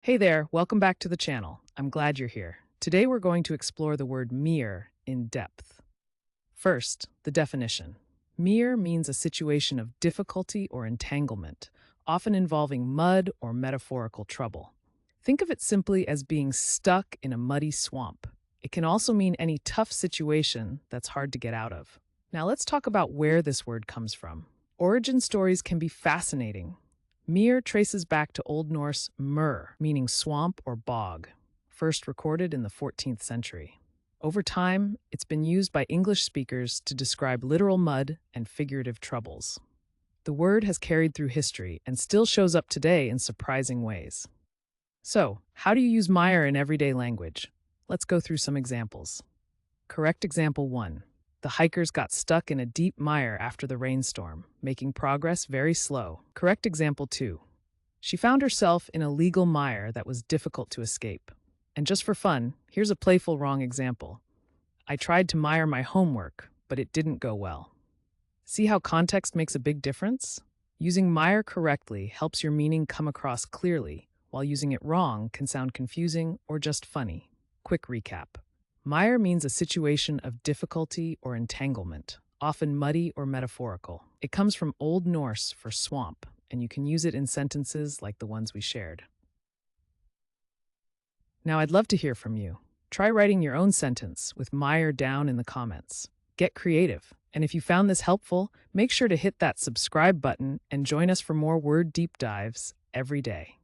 Hey there, welcome back to the channel. I'm glad you're here. Today we're going to explore the word Mire in depth. First, the definition. Mire means a situation of difficulty or entanglement, often involving mud or metaphorical trouble. Think of it simply as being stuck in a muddy swamp. It can also mean any tough situation that's hard to get out of. Now let's talk about where this word comes from. Origin stories can be fascinating. Mire traces back to Old Norse mur, meaning swamp or bog, first recorded in the 14th century. Over time, it's been used by English speakers to describe literal mud and figurative troubles. The word has carried through history and still shows up today in surprising ways. So, how do you use mire in everyday language? Let's go through some examples. Correct example 1. The hikers got stuck in a deep mire after the rainstorm, making progress very slow. Correct example 2. She found herself in a legal mire that was difficult to escape. And just for fun, here's a playful wrong example. I tried to mire my homework, but it didn't go well. See how context makes a big difference? Using mire correctly helps your meaning come across clearly, while using it wrong can sound confusing or just funny. Quick recap. Mire means a situation of difficulty or entanglement, often muddy or metaphorical. It comes from Old Norse for swamp, and you can use it in sentences like the ones we shared. Now, I'd love to hear from you. Try writing your own sentence with mire down in the comments. Get creative. And if you found this helpful, make sure to hit that subscribe button and join us for more word deep dives every day.